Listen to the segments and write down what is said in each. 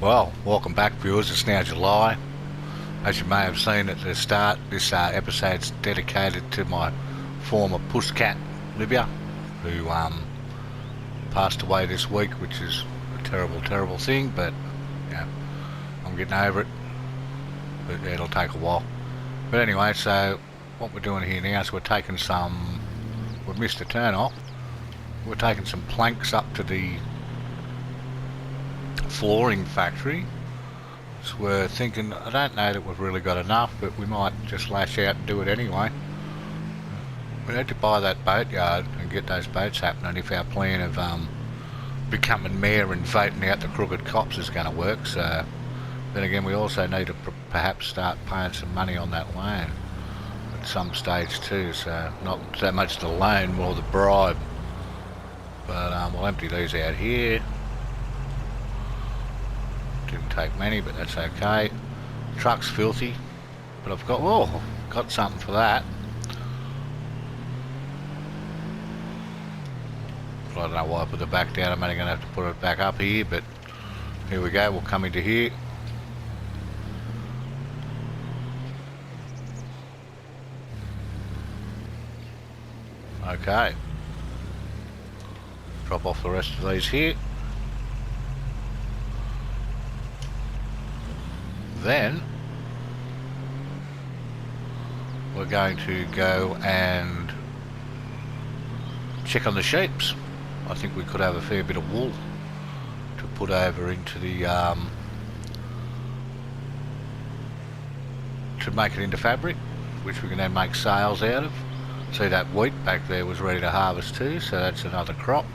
Well, welcome back, viewers. It's now July. As you may have seen at the start, this episode's dedicated to my former pusscat, Libya, who passed away this week, which is a terrible, terrible thing, but yeah, I'm getting over it. But yeah, it'll take a while. But anyway, so what we're doing here now is we've missed a turn off. We're taking some planks up to the flooring factory. So we're thinking, I don't know that we've really got enough, but we might just lash out and do it anyway. We need to buy that boatyard and get those boats happening if our plan of becoming mayor and voting out the crooked cops is going to work. So then again, we also need to perhaps start paying some money on that loan at some stage too. So not so much the loan, more the bribe. But we'll empty these out here. Didn't take many, but that's okay. Truck's filthy, but I've got something for that. I don't know why I put the back down. I'm only going to have to put it back up here, but here we go. We'll come into here. Okay. Drop off the rest of these here. Then we're going to go and check on the sheeps. I think we could have a fair bit of wool to put over into the to make it into fabric, which we can then make sails out of. See, that wheat back there was ready to harvest too, so that's another crop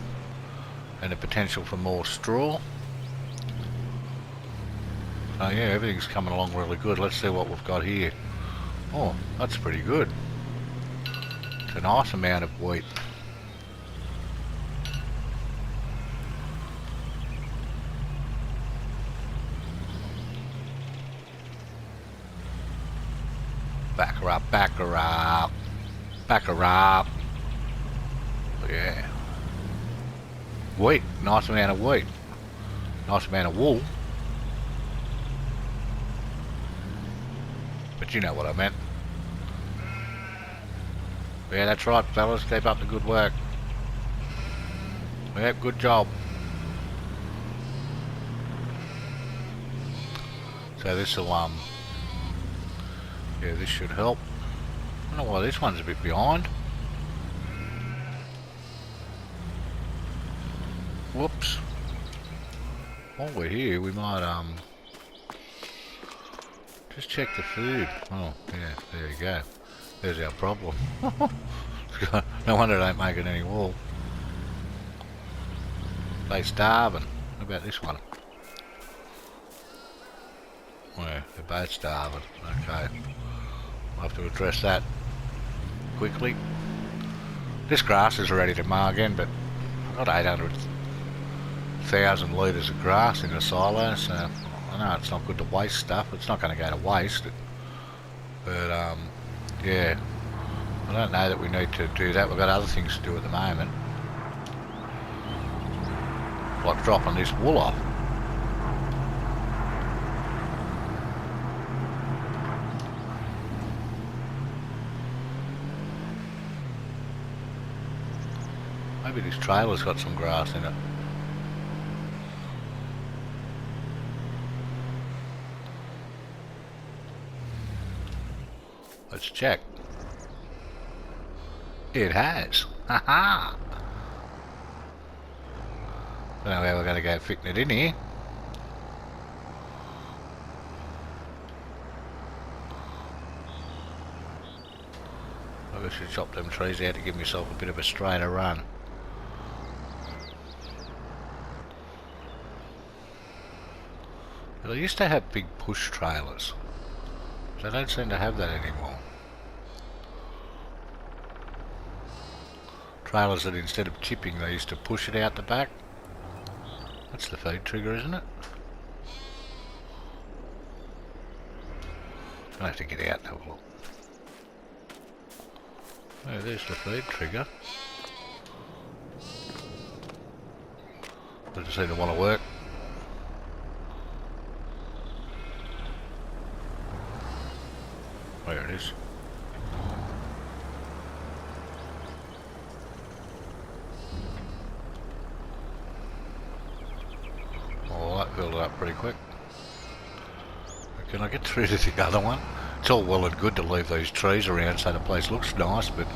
and the potential for more straw. So yeah, everything's coming along really good. Let's see what we've got here. Oh, that's pretty good. It's a nice amount of wheat. Back her up, back her up, back her up. Yeah. Wheat, nice amount of wheat. Nice amount of wool. But you know what I meant. Yeah, that's right, fellas. Keep up the good work. Yeah, good job. So this'll yeah, this should help. I don't know why this one's a bit behind. Whoops. While we're here, we might just check the food. Oh, yeah, there you go. There's our problem. No wonder they ain't making any wool. They starving. What about this one? Yeah, they're both starving. Okay. I'll have to address that quickly. This grass is ready to mow again, but I've got 800,000 litres of grass in the silo, so I know it's not good to waste stuff. It's not going to go to waste. But yeah, I don't know that we need to do that. We've got other things to do at the moment, like dropping this wool off. Maybe this trailer's got some grass in it. Let's check. It has. Haha. I don't know how we're going to go fitting it in here. I should chop them trees out to give myself a bit of a straighter run. But I used to have big push trailers. They don't seem to have that anymore. Trailers that instead of tipping they used to push it out the back. That's the feed trigger, isn't it? I'll have to get out and have a look. Oh, there's the feed trigger. Doesn't seem to want to work. use. Oh, that filled it up pretty quick. Can I get through to the other one? It's all well and good to leave these trees around so the place looks nice, but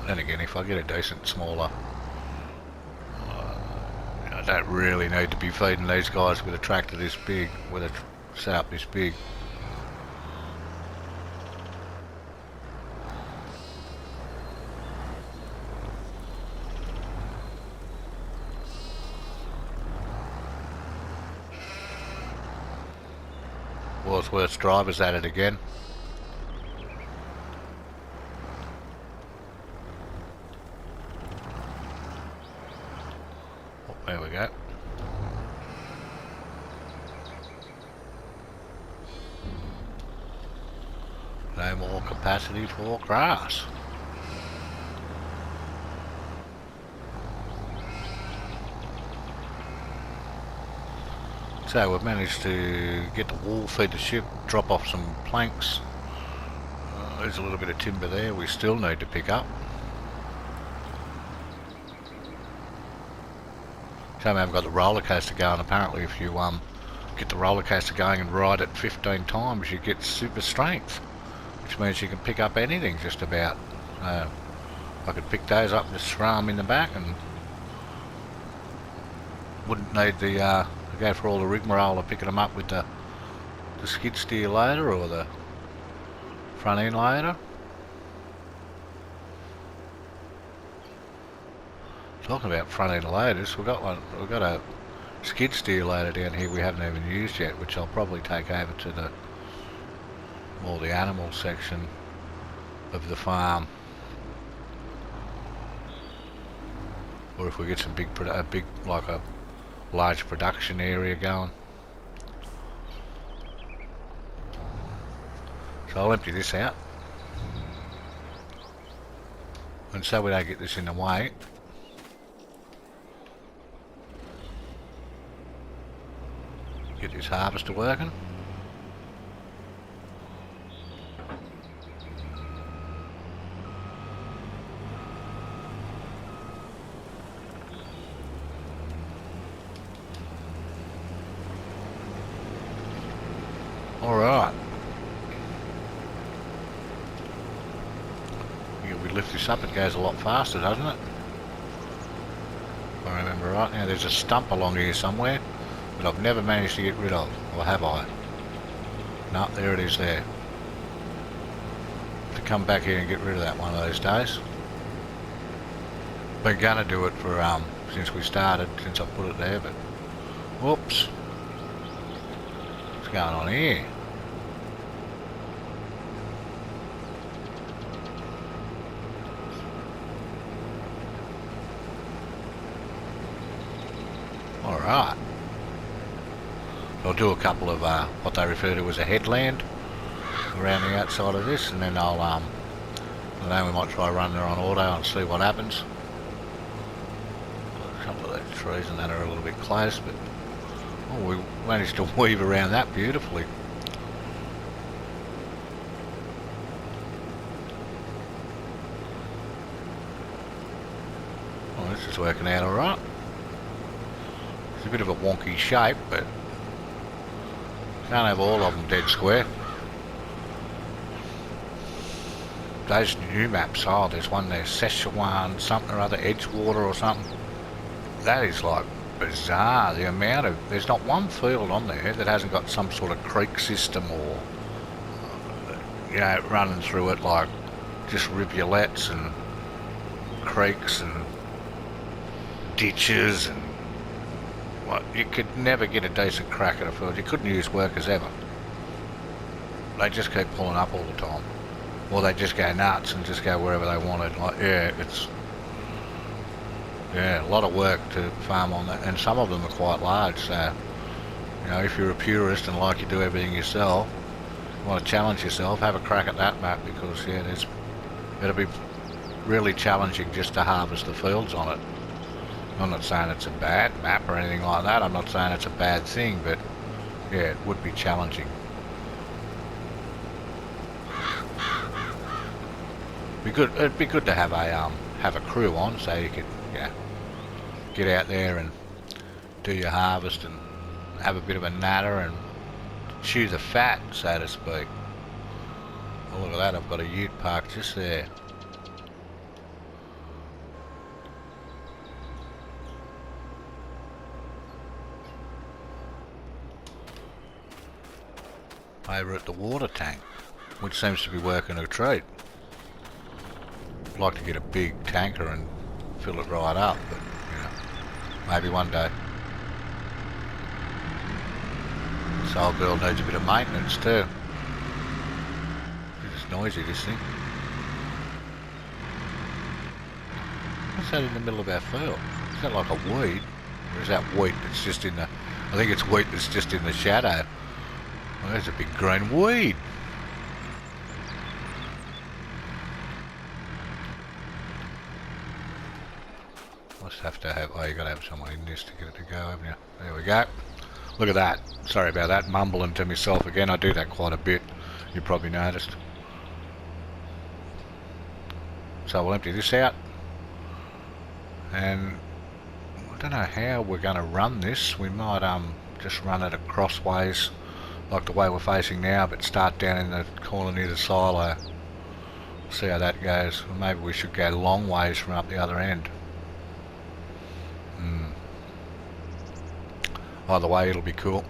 then again, if I get a decent smaller, I don't really need to be feeding these guys with a tractor this big, with a setup this big. Worth drivers at it again. Oh, there we go. No more capacity for grass. So we've managed to get the wall, feed the ship, drop off some planks. There's a little bit of timber there we still need to pick up. So I've got the roller coaster going. Apparently if you get the roller coaster going and ride it 15 times you get super strength, which means you can pick up anything just about. I could pick those up and just throw them in the back and wouldn't need the go for all the rigmarole of picking them up with the skid steer loader or the front end loader. Talking about front end loaders, we've got a skid steer loader down here we haven't even used yet, which I'll probably take over to the animal section of the farm, or if we get some like a large production area going. So I'll empty this out, and so we don't get this in the way, get this harvester working. Alright. If we lift this up it goes a lot faster, doesn't it? If I remember right. Now there's a stump along here somewhere that I've never managed to get rid of, or have I? No, there it is there. To come back here and get rid of that one of those days. Been gonna do it for since we started, since I put it there, but whoops. What's going on here? Alright. I'll do a couple of what they refer to as a headland around the outside of this, and then I'll I know we might try running her on auto and see what happens. A couple of those trees and that are a little bit close, but oh, we managed to weave around that beautifully. Well, this is working out alright. It's a bit of a wonky shape, but can't have all of them dead square. Those new maps, oh, there's one there, Szechuan something or other, Edgewater or something. That is like bizarre, the amount of, there's not one field on there that hasn't got some sort of creek system or, you know, running through it, like just rivulets and creeks and ditches, and what, you could never get a decent crack at a field. You couldn't use workers ever. They just keep pulling up all the time, or they just go nuts and just go wherever they wanted. Like, yeah, it's a lot of work to farm on that, and some of them are quite large. So, you know, if you're a purist and like you do everything yourself, you want to challenge yourself, have a crack at that map, because yeah, it'll be really challenging just to harvest the fields on it. I'm not saying it's a bad map or anything like that. I'm not saying it's a bad thing, but yeah, it would be challenging. It'd be good to have a crew on, so you could, you know, get out there and do your harvest and have a bit of a natter and chew the fat, so to speak. Oh, look at that! I've got a ute parked just there. Over at the water tank, which seems to be working a treat. I'd like to get a big tanker and fill it right up, but you know, maybe one day. This old girl needs a bit of maintenance too. It's noisy, this thing. What's that in the middle of our field? Is that like a weed? Or is that wheat that's just in the... I think it's wheat that's just in the shadow. Well, there's a big green weed. Must have to have... Oh, you got to have someone in this to get it to go, haven't you? There we go. Look at that. Sorry about that. Mumbling to myself again. I do that quite a bit. You probably noticed. So we'll empty this out. And I don't know how we're going to run this. We might just run it crossways like the way we're facing now, but start down in the corner near the silo. See how that goes. Or maybe we should go long ways from up the other end. Either way, it'll be cool.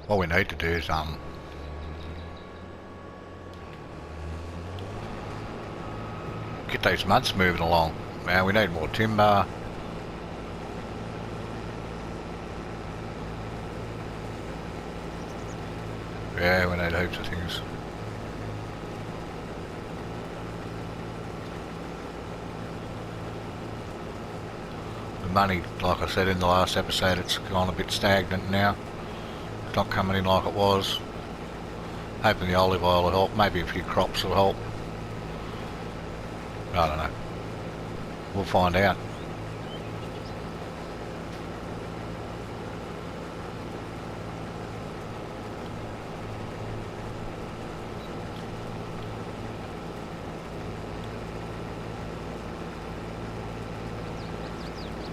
What we need to do is get those muds moving along. Now we need more timber. Yeah, we need heaps of things. The money, like I said in the last episode, it's gone a bit stagnant now. It's not coming in like it was. Hoping the olive oil will help, maybe a few crops will help. I don't know. We'll find out.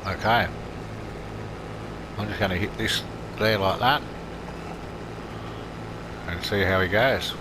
Okay. I'm just going to hit this there like that and see how he goes.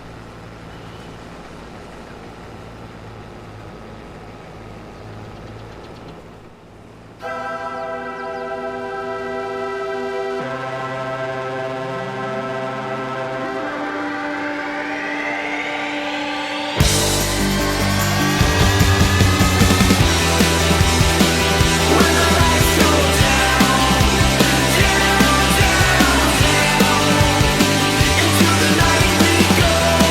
Into the night we go.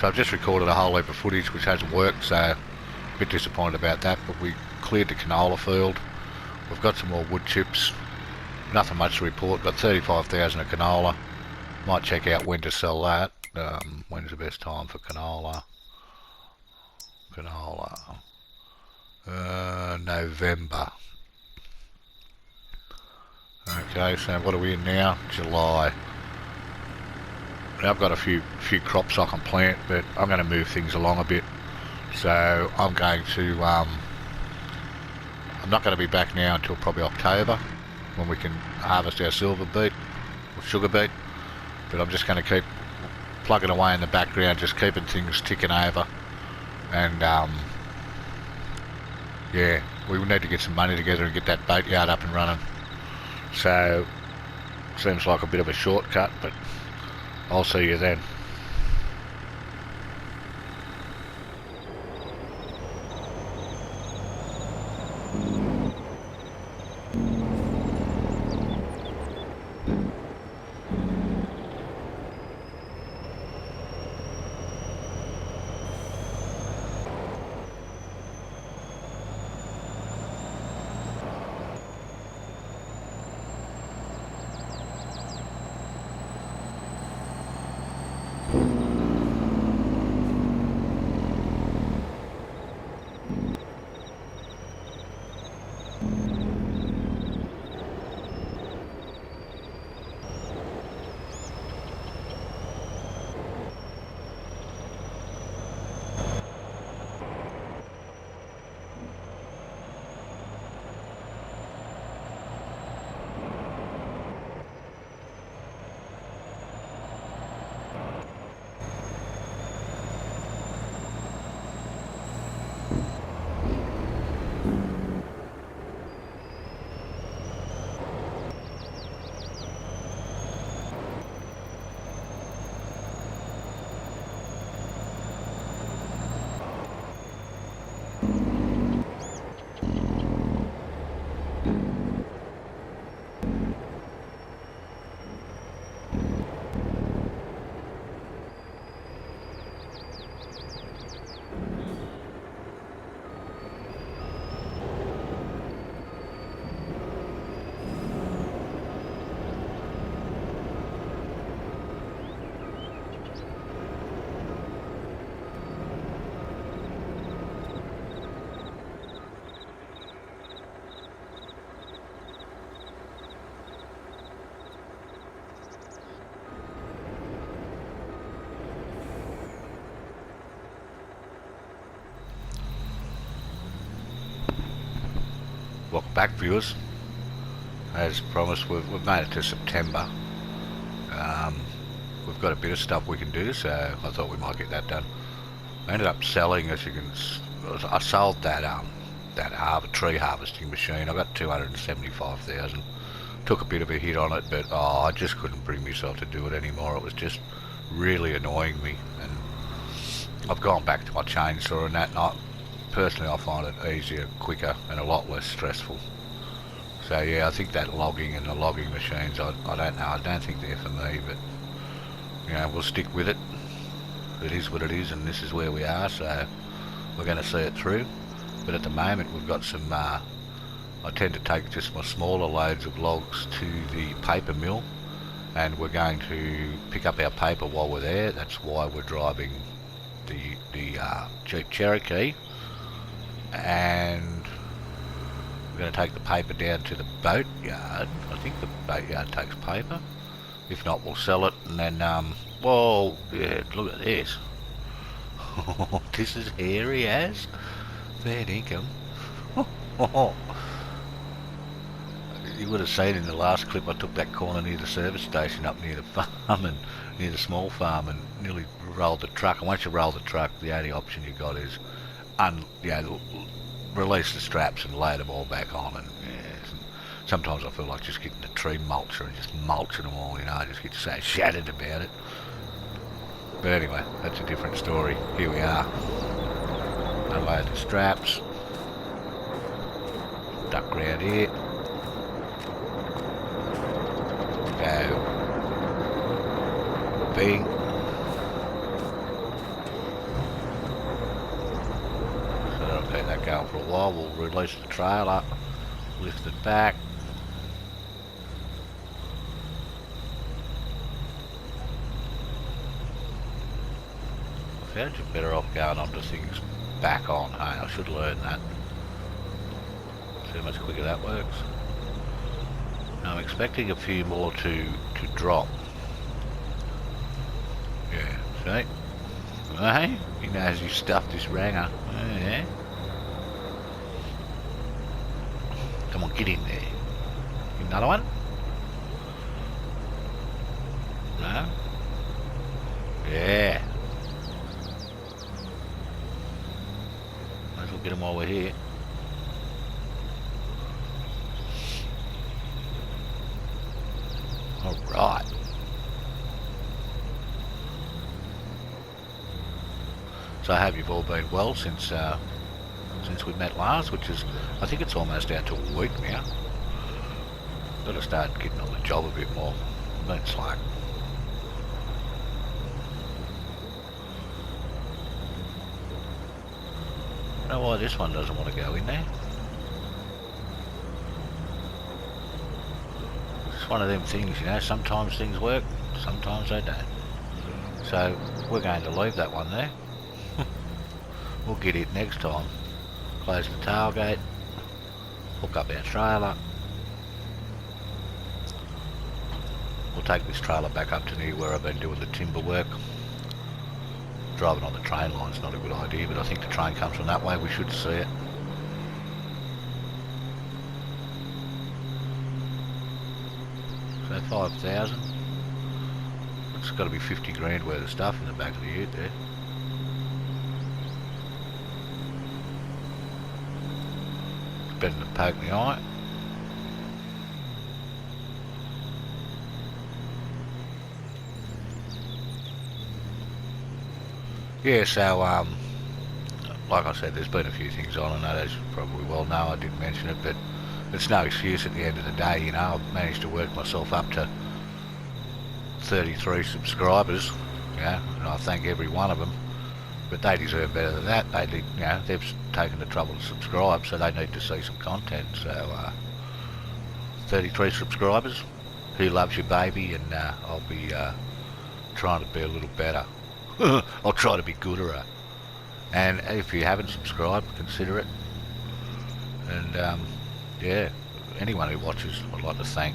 So I've just recorded a whole heap of footage which hasn't worked, so a bit disappointed about that, but we cleared the canola field. We've got some more wood chips, nothing much to report, got 35,000 of canola. Might check out when to sell that. When's the best time for canola? November. Okay, so what are we in now? July. Now I've got a few crops I can plant, but I'm going to move things along a bit. So I'm going to, I'm not going to be back now until probably October, when we can harvest our silver beet, or sugar beet. But I'm just going to keep plugging away in the background, just keeping things ticking over. And yeah, we need to get some money together and get that boatyard up and running. So, seems like a bit of a shortcut, but I'll see you then. Welcome back, viewers. As promised, we've made it to September. We've got a bit of stuff we can do, so I thought we might get that done. I ended up selling, as you can, I sold that tree harvesting machine. I got 275,000. Took a bit of a hit on it, but I just couldn't bring myself to do it anymore. It was just really annoying me, and I've gone back to my chainsaw and that. And personally, I find it easier, quicker, and a lot less stressful. So yeah, I think that logging and the logging machines, I don't know, I don't think they're for me, but you know, we'll stick with it. It is what it is, and this is where we are, so we're going to see it through. But at the moment, we've got some, I tend to take just my smaller loads of logs to the paper mill, and we're going to pick up our paper while we're there. That's why we're driving the Jeep Cherokee. And we're going to take the paper down to the boatyard. I think the boatyard takes paper. If not, we'll sell it, and then, well, yeah, look at this. This is hairy as fair income. You would have seen in the last clip I took that corner near the service station up near the farm and near the small farm and nearly rolled the truck. And once you roll the truck, the only option you got is release the straps and load them all back on. And yeah, sometimes I feel like just getting the tree mulcher and just mulching them all, you know, I just get so shattered about it. But anyway, that's a different story. Here we are. Unload the straps. Duck round here. Go. Bing. while, we'll release the trailer, lift it back. I found you're better off going onto things back on, hey? I should learn that. See how much quicker that works. I'm expecting a few more to drop. Yeah, see? Hey, he knows he stuffed this ranger. Yeah. Come on, get in there. Another one? No? Yeah. Might as well get him while we're here. Alright. So I hope you've all been well since we met last, which is, I think it's almost down to a week now. Got to start getting on the job a bit more. I've been slack. I don't know why this one doesn't want to go in there. It's one of them things, you know, sometimes things work, sometimes they don't. So we're going to leave that one there. We'll get it next time. Close the tailgate, hook up our trailer. We'll take this trailer back up to near where I've been doing the timber work. Driving on the train line's not a good idea, but I think the train comes from that way, we should see it. So 5,000. It's got to be 50 grand worth of stuff in the back of the ute there. Better than poke in the eye. Yeah, so like I said, there's been a few things on. I know as you probably well know, I didn't mention it, but it's no excuse at the end of the day. You know, I've managed to work myself up to 33 subscribers. Yeah, and I thank every one of them. But they deserve better than that. They, you know, they've taken the trouble to subscribe, so they need to see some content. So 33 subscribers. Who loves you, baby? And I'll be trying to be a little better. I'll try to be gooder. And if you haven't subscribed, consider it. And yeah, anyone who watches, I'd like to thank.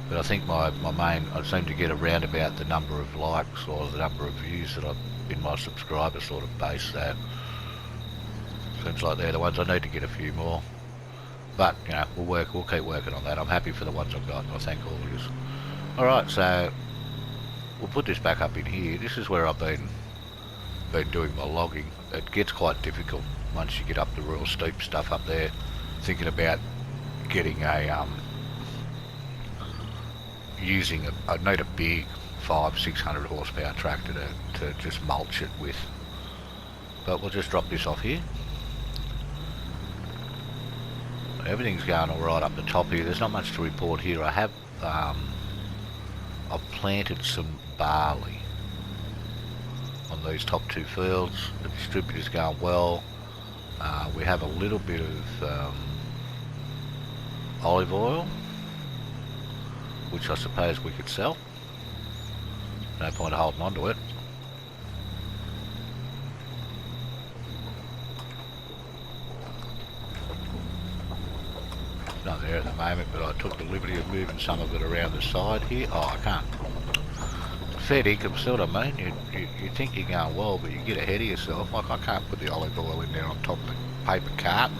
But I think my main, I seem to get around about the number of likes or the number of views that I've in my subscriber sort of base. So seems like they're the ones I need to get a few more. But you know, we'll keep working on that. I'm happy for the ones I've got, and I thank all of you. Alright, so we'll put this back up in here. This is where I've been doing my logging. It gets quite difficult once you get up the real steep stuff up there. Thinking about getting a I need a big 500-600 horsepower tractor to just mulch it with. But we'll just drop this off here. Everything's going alright up the top here. There's not much to report here. I have I've planted some barley on these top two fields. The distributor's going well. We have a little bit of olive oil, which I suppose we could sell. No point holding on to it. It's not there at the moment, but I took the liberty of moving some of it around the side here. Oh, I can't. Fair dinkum, see what I mean? You think you're going well, but you get ahead of yourself. Like, I can't put the olive oil in there on top of the paper carton.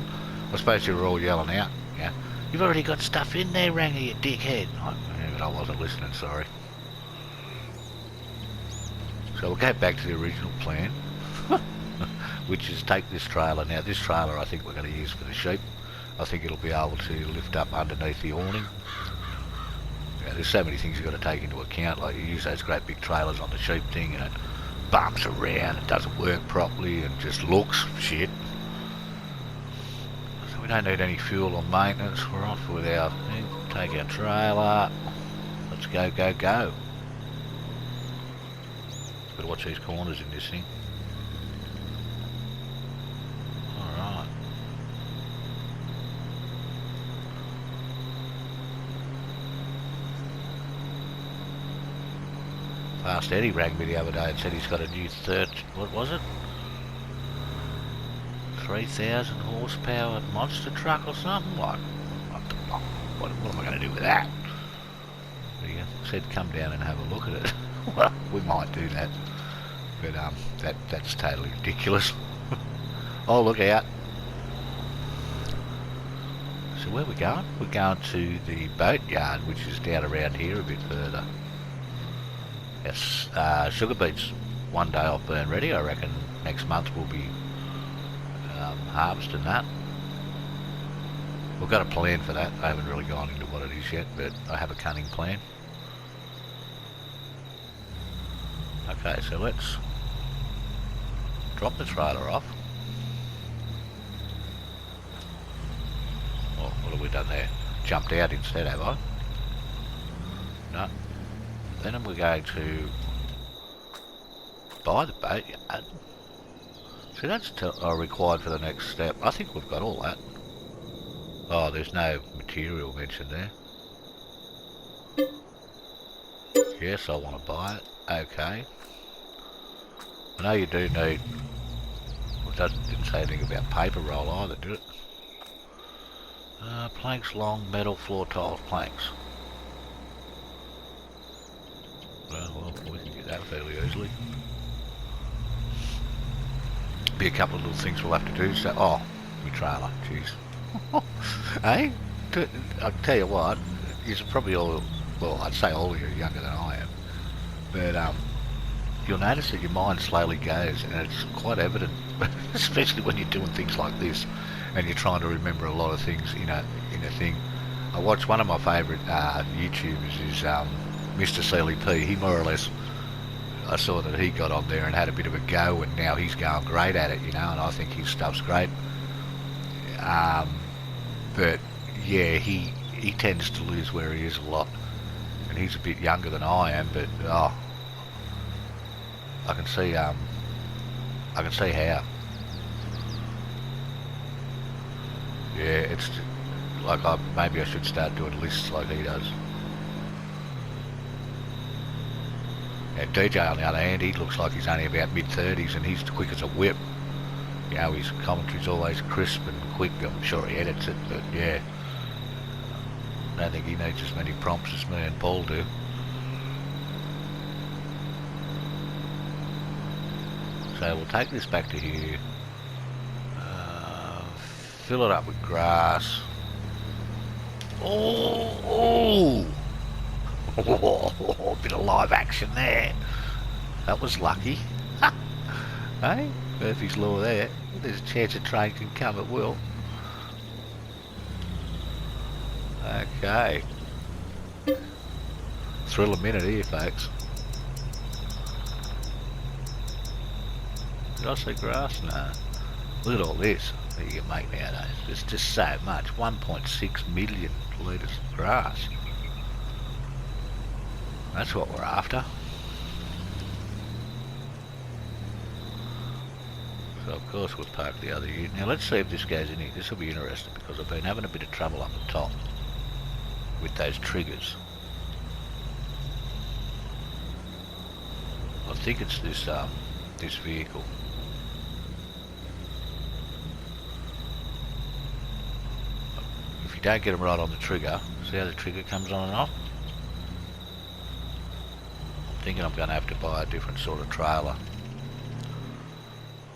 I suppose you were all yelling out. Yeah, you've already got stuff in there, Ranger, you dickhead. Yeah, but I wasn't listening, sorry. So we'll go back to the original plan, which is take this trailer. Now this trailer I think we're going to use for the sheep. I think it'll be able to lift up underneath the awning. Yeah, there's so many things you've got to take into account, like you use those great big trailers on the sheep thing and it bumps around, it doesn't work properly and just looks shit. So we don't need any fuel or maintenance. We're off with our thing. Take our trailer. Let's go, go, go. Better watch these corners in this thing. Alright. Fast Eddie rang me the other day and said he's got a new what was it? 3,000 horsepower monster truck or something. What am I going to do with that? He said come down and have a look at it. Well, we might do that, but that's totally ridiculous. Oh, look out. So where are we going? We're going to the boatyard, which is down around here a bit further. Yes, sugar beets one day off burn ready. I reckon next month we'll be harvesting that. We've got a plan for that. I haven't really gone into what it is yet, but I have a cunning plan. Okay, so let's drop the trailer off. Oh, what have we done there? Jumped out instead, have I? No. Then we're going to buy the boatyard. So that's required for the next step. I think we've got all that. Oh, there's no material mentioned there. Yes, I want to buy it. Okay. I know you do need... Well, it didn't say anything about paper roll either, did it? Planks, long metal floor tiles, planks. Well, we can get that fairly easily. Be a couple of little things we'll have to do. So, oh, my trailer, jeez. Hey, I'll tell you what, you're probably all, well, I'd say all of you are younger than I am, but you'll notice that your mind slowly goes, and it's quite evident, especially when you're doing things like this, and you're trying to remember a lot of things in a thing. I watched one of my favourite YouTubers is Mr. Sealy P. He more or less, I saw that he got on there and had a bit of a go, and now he's going great at it, you know, and I think his stuff's great. But yeah, he tends to lose where he is a lot, and he's a bit younger than I am, but oh, I can see how. Yeah, it's like maybe I should start doing lists like he does. And DJ, on the other hand, he looks like he's only about mid-30s, and he's quick as a whip. You know, his commentary's always crisp and quick. I'm sure he edits it, but yeah, I don't think he needs as many prompts as me and Paul do. So we'll take this back to here, fill it up with grass. Oh, a bit of live action there. That was lucky. Hey, Murphy's Law there. There's a chance a train can come, it will. Okay. Thrill a minute here, folks. Did I see grass? No. Look at all this that you can make nowadays. There's just so much. 1.6 million litres of grass. That's what we're after. So of course we'll park the other ute. Now let's see if this goes in here. This will be interesting because I've been having a bit of trouble up the top with those triggers. I think it's this this vehicle. If you don't get them right on the trigger, see how the trigger comes on and off? I'm thinking I'm going to have to buy a different sort of trailer.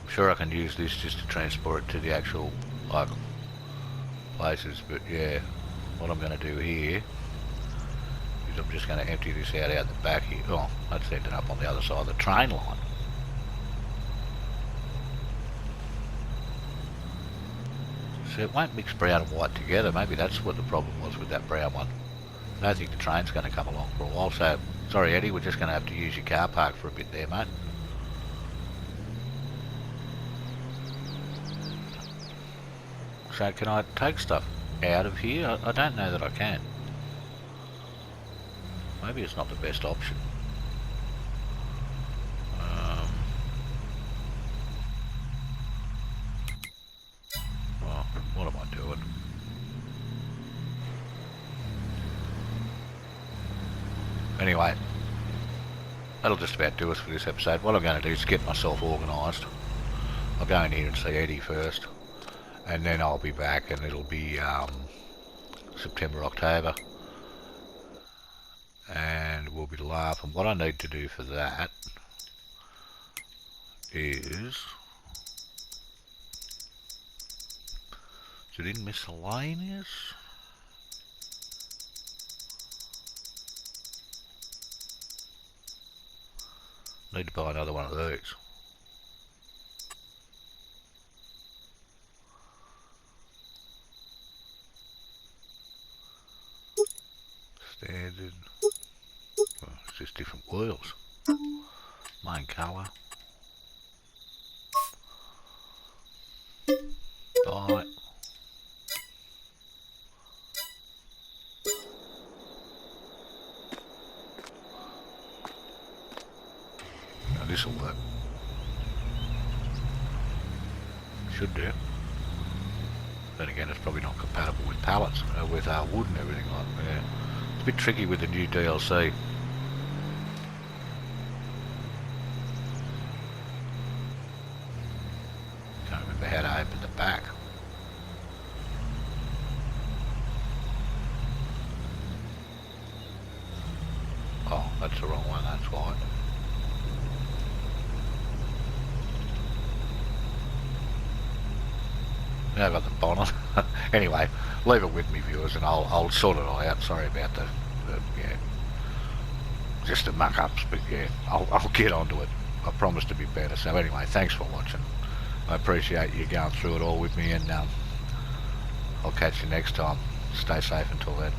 I'm sure I can use this just to transport it to the actual like places, but yeah, what I'm going to do here is I'm just going to empty this out the back here. Oh, that's ended up on the other side of the train line. So it won't mix brown and white together. Maybe that's what the problem was with that brown one. I don't think the train's going to come along for a while, so sorry Eddie, we're just going to have to use your car park for a bit there, mate. So can I take stuff out of here? I don't know that I can. Maybe it's not the best option. Well, what am I doing? Anyway, that'll just about do us for this episode. What I'm going to do is get myself organised. I'll go in here and see Eddie first, and then I'll be back, and it'll be September, October, and we'll be laughing. What I need to do for that is it in miscellaneous? Need to buy another one of these. Standard. Oh, it's just different wheels. Main colour. Buy. Now this'll work. Should do. Then again, it's probably not compatible with pallets, with wood and everything like that. Yeah. It's a bit tricky with the new DLC. Can't remember how to open the back. Oh, that's the wrong one, that's why. Now I've got the bonnet. Anyway, leave it with me, viewers, and I'll sort it all out. Sorry about the yeah, just the muck-ups, but yeah, I'll get onto it. I promise to be better. So anyway, thanks for watching. I appreciate you going through it all with me, and I'll catch you next time. Stay safe until then.